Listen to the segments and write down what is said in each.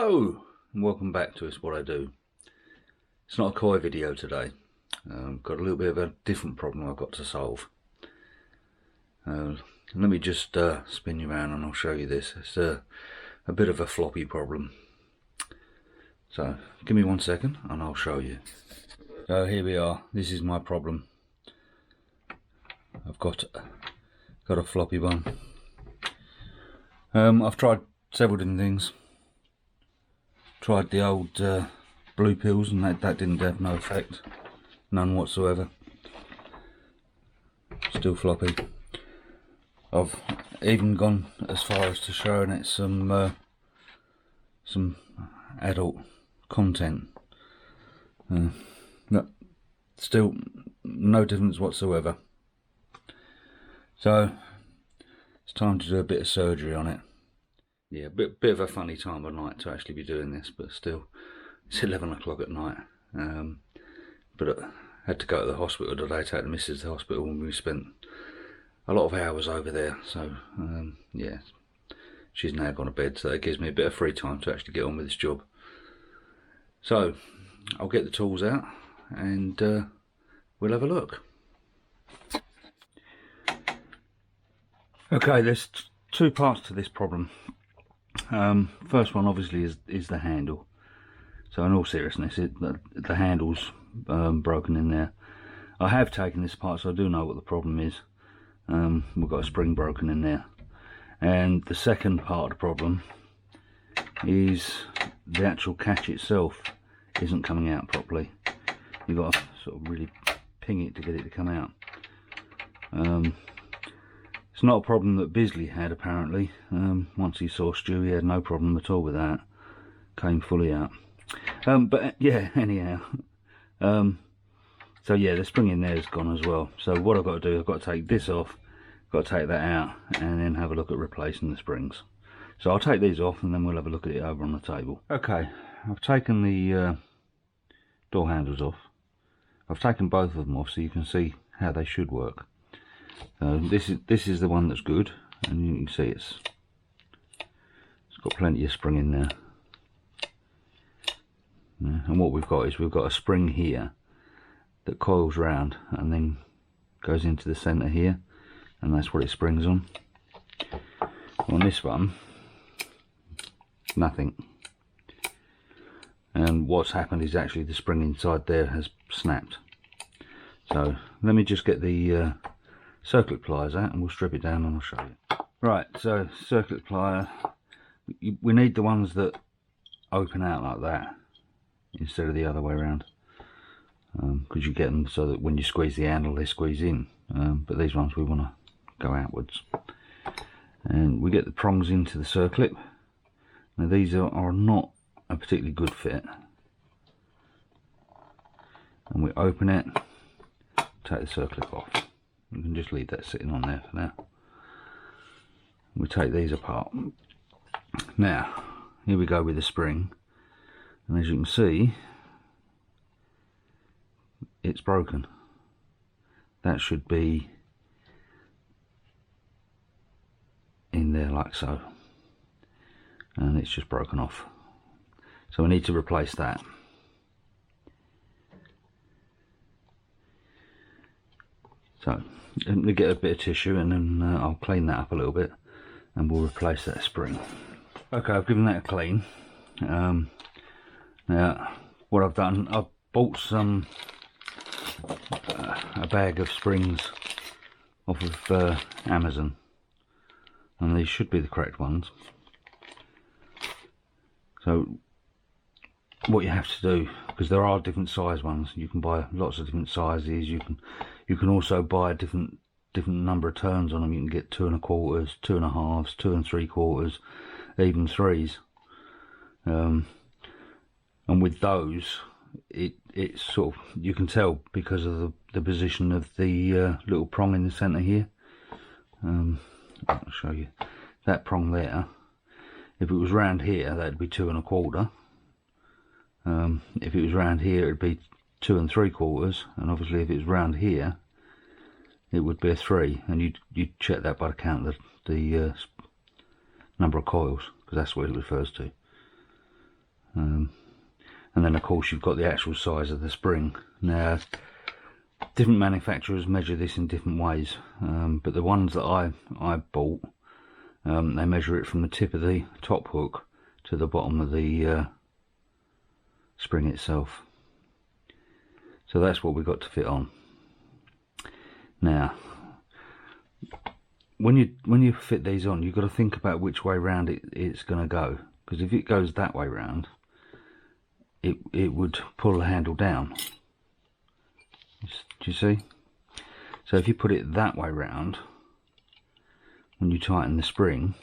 Hello and welcome back to It's What I Do. It's not a koi video today. Got a little bit of a different problem I've got to solve. Let me just spin you around and I'll show you this. It's a bit of a floppy problem. So give me 1 second and I'll show you. So here we are. This is my problem. I've got a floppy one. I've tried several different things. Tried the old blue pills and that didn't have no effect, none whatsoever. Still floppy. I've even gone as far as to showing it some adult content. No, still no difference whatsoever. So it's time to do a bit of surgery on it. Yeah, bit of a funny time of night to actually be doing this, but still, it's 11 o'clock at night. But I had to go to the hospital today, take the missus to the hospital, and we spent a lot of hours over there. So, yeah, she's now gone to bed, so it gives me a bit of free time to actually get on with this job. So, I'll get the tools out, and we'll have a look. Okay, there's two parts to this problem. First one obviously is the handle. So in all seriousness, the handle's broken in there. I have taken this apart, so I do know what the problem is. We've got a spring broken in there. And the second part of the problem is the actual catch itself isn't coming out properly. You've got to sort of really ping it to get it to come out. It's not a problem that Bisley had apparently. Once he saw Stu, he had no problem at all with that. Came fully out. But yeah, anyhow. So yeah, the spring in there is gone as well. So what I've got to do, I've got to take this off, got to take that out, and then have a look at replacing the springs. So I'll take these off and then we'll have a look at it over on the table. Okay, I've taken the door handles off. I've taken both of them off so you can see how they should work. This is the one that's good, and you can see it's got plenty of spring in there. And what we've got is we've got a spring here that coils round and then goes into the centre here, and that's what it springs on. On this one, nothing. And what's happened is actually the spring inside there has snapped. So let me just get the circlip pliers out and we'll strip it down and I'll show you. Right, so circlip plier, we need the ones that open out like that instead of the other way around, because you get them so that when you squeeze the handle they squeeze in, but these ones we want to go outwards. And we get the prongs into the circlip. Now these are not a particularly good fit, and we open it, take the circlip off. You can just leave that sitting on there for now. We take these apart. Now, here we go with the spring, and as you can see, it's broken. That should be in there like so, and it's just broken off. So we need to replace that. So let me get a bit of tissue and then I'll clean that up a little bit and we'll replace that spring. Okay, I've given that a clean. Now what I've done, I've bought a bag of springs off of Amazon, and these should be the correct ones. So what you have to do, because there are different size ones, you can buy lots of different sizes. You can also buy a different number of turns on them. You can get 2 1/4, 2 1/2, 2 3/4, even 3s. And with those, it's sort of, you can tell because of the position of the little prong in the centre here. I'll show you that prong there. If it was round here, that'd be 2 1/4. If it was round here, it'd be 2 3/4, and obviously if it's round here, it would be a 3, and you'd check that by the count of the number of coils, because that's what it refers to. and then of course you've got the actual size of the spring. Now different manufacturers measure this in different ways, but the ones that I bought, they measure it from the tip of the top hook to the bottom of the spring itself. So that's what we've got to fit on. Now when you fit these on, you've got to think about which way round it's going to go, because if it goes that way round, it would pull the handle down. Do you see? So if you put it that way round, when you tighten the spring,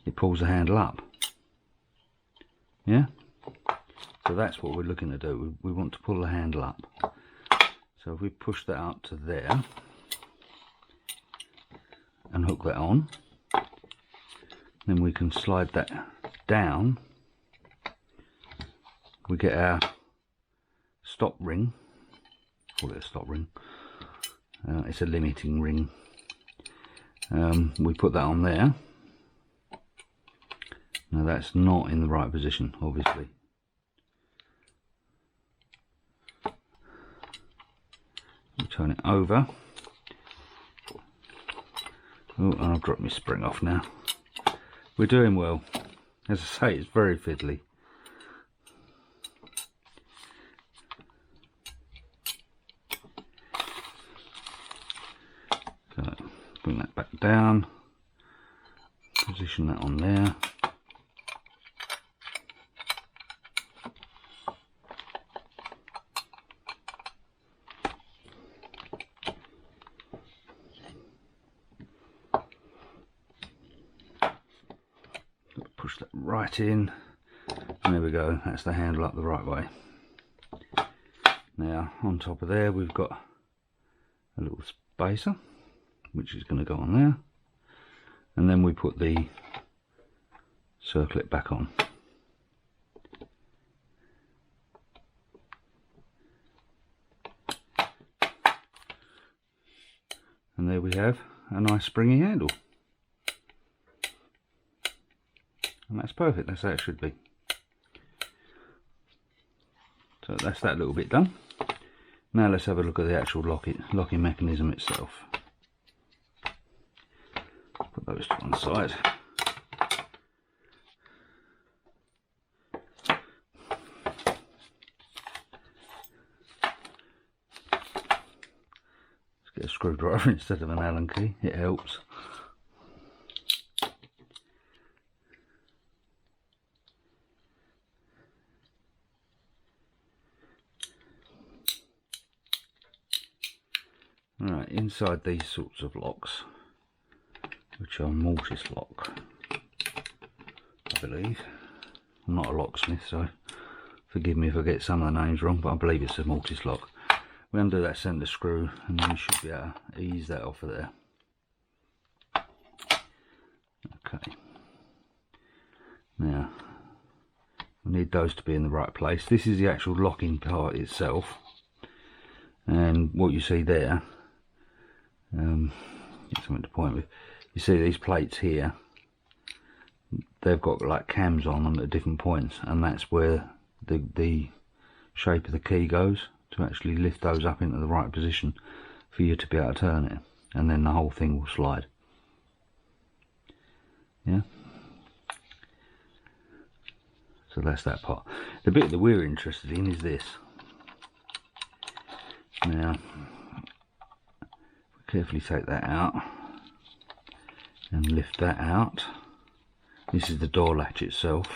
it pulls the handle up. Yeah? So that's what we're looking to do. We want to pull the handle up. So if we push that up to there and hook that on, then we can slide that down. We get our stop ring. Call it a stop ring. It's a limiting ring. We put that on there. Now that's not in the right position, obviously. We turn it over. Oh, and I've dropped my spring off now. We're doing well. As I say, it's very fiddly. So bring that back down, position that on there. Push that right in, and there we go. That's the handle up the right way. Now on top of there we've got a little spacer which is going to go on there, and then we put the circlet back on. And there we have a nice springy handle. And that's perfect, that's how it should be. So that's that little bit done. Now let's have a look at the actual locking mechanism itself. Put those to one side. Let's get a screwdriver instead of an Allen key, it helps. Right, inside these sorts of locks, which are mortise lock, I believe. I'm not a locksmith, so forgive me if I get some of the names wrong, but I believe it's a mortise lock. We undo that centre screw, and then we should be able to ease that off of there. Okay. Now, we need those to be in the right place. This is the actual locking part itself, and what you see there, get something to point with. You see these plates here, they've got like cams on them at different points, and that's where the shape of the key goes, to actually lift those up into the right position for you to be able to turn it, and then the whole thing will slide. Yeah, so that's that part. The bit that we're interested in is this. Now carefully take that out and lift that out. This is the door latch itself.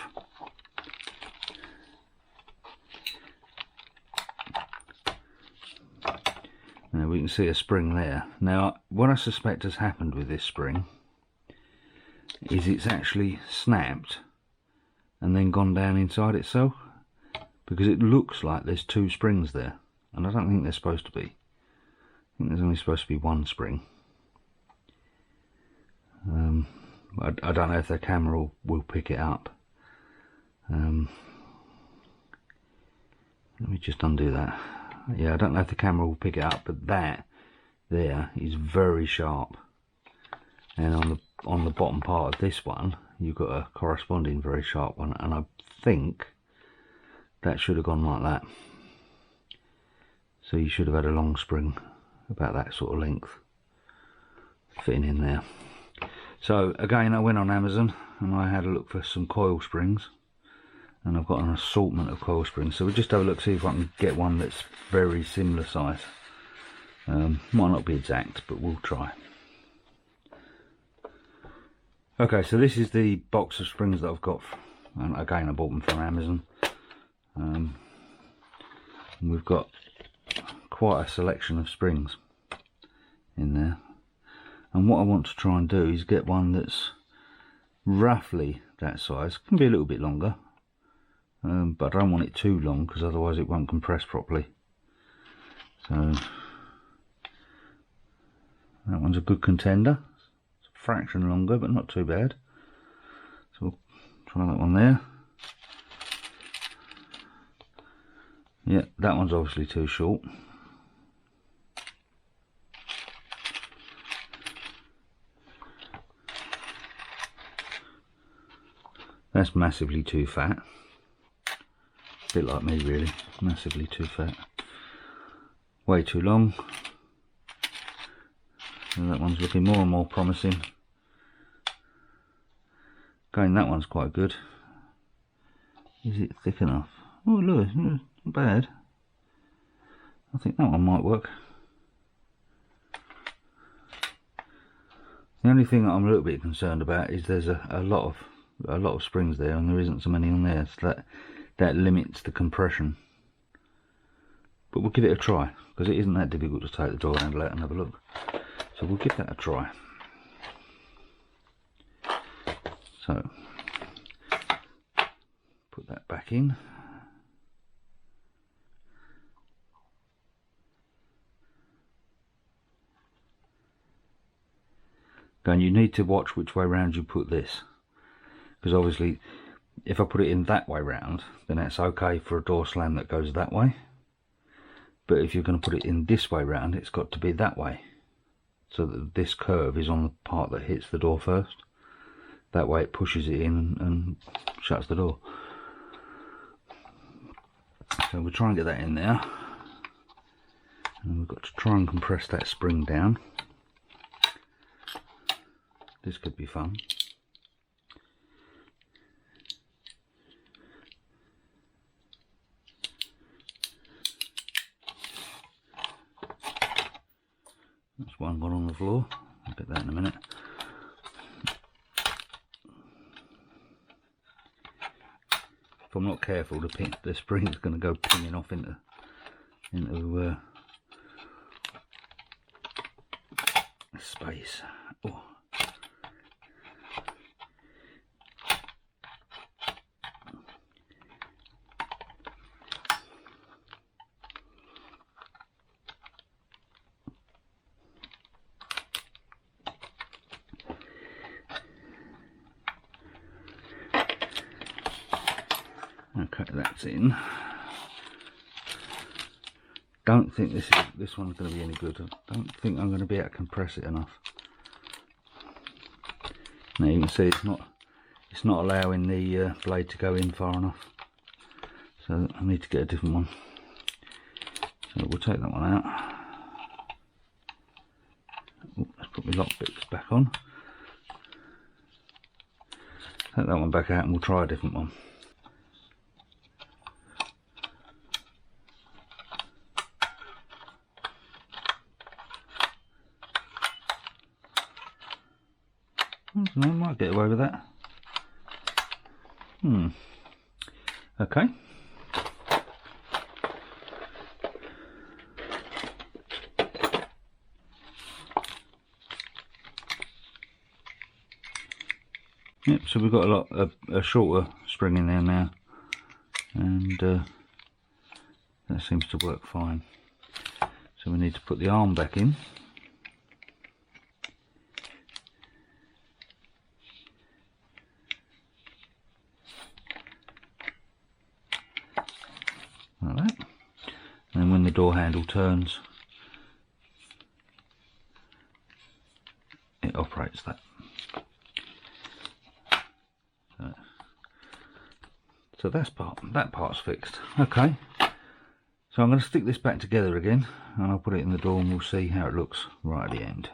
Now we can see a spring there. Now what I suspect has happened with this spring is it's actually snapped and then gone down inside itself, because it looks like there's two springs there, and I don't think they're supposed to be. I think there's only supposed to be one spring. I don't know if the camera will pick it up. Let me just undo that. Yeah, I don't know if the camera will pick it up, but that there is very sharp, and on the bottom part of this one you've got a corresponding very sharp one, and I think that should have gone like that. So you should have had a long spring about that sort of length fitting in there. So again, I went on Amazon and I had a look for some coil springs, and I've got an assortment of coil springs. So we'll just have a look, see if I can get one that's very similar size. Might not be exact, but we'll try. Okay, so this is the box of springs that I've got, and again I bought them from Amazon. And we've got quite a selection of springs in there, and what I want to try and do is get one that's roughly that size. Can be a little bit longer, but I don't want it too long because otherwise it won't compress properly. So that one's a good contender. It's a fraction longer, but not too bad. So we'll try that one there. Yeah, that one's obviously too short. That's massively too fat. A bit like me really, massively too fat. Way too long. And that one's looking more and more promising. Again, that one's quite good. Is it thick enough? Oh look, not bad. I think that one might work. The only thing that I'm a little bit concerned about is there's a lot of springs there, and there isn't so many on there, so that limits the compression. But we'll give it a try, because it isn't that difficult to take the door handle out and have a look. So we'll give that a try. So put that back in. And you need to watch which way round you put this, because obviously if I put it in that way round, then that's okay for a door slam that goes that way. But if you're going to put it in this way round, it's got to be that way, so that this curve is on the part that hits the door first. That way it pushes it in and shuts the door. So we'll try and get that in there, and we've got to try and compress that spring down. This could be fun. That's one gone on the floor. I'll get that in a minute. If I'm not careful, the spring is going to go pinging off into space. Oh. Okay, that's in. Don't think this one's going to be any good. I don't think I'm going to be able to compress it enough. Now you can see it's not allowing the blade to go in far enough. So I need to get a different one. So we'll take that one out. Oh, let's put my lock bits back on. Take that one back out and we'll try a different one. I might get away with that. Okay. Yep, so we've got a shorter spring in there now, and that seems to work fine. So we need to put the arm back in. Like that. And then when the door handle turns, it operates that. So that part's fixed. Okay, so I'm going to stick this back together again, and I'll put it in the door and we'll see how it looks right at the end.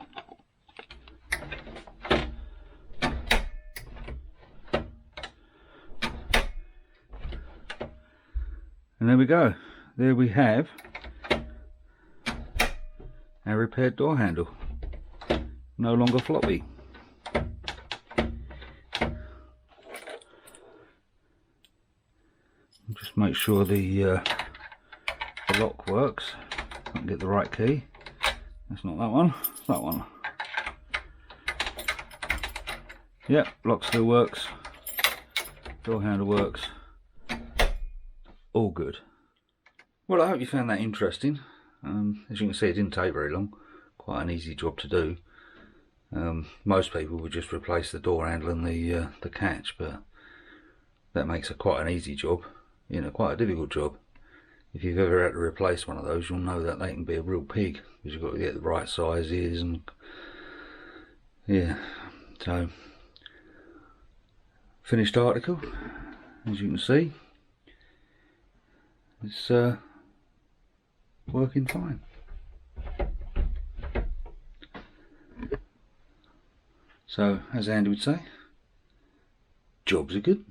And there we go. There we have our repaired door handle. No longer floppy. Just make sure the lock works. I can get the right key. That's not that one. It's that one. Yep, lock still works. Door handle works. All good. Well, I hope you found that interesting. As you can see, it didn't take very long. Quite an easy job to do. Most people would just replace the door handle and the catch, but that makes it quite an easy job. You know, quite a difficult job. If you've ever had to replace one of those, you'll know that they can be a real pig, because you've got to get the right sizes and yeah. So, finished article, as you can see. It's working fine. So, as Andy would say, jobs are good.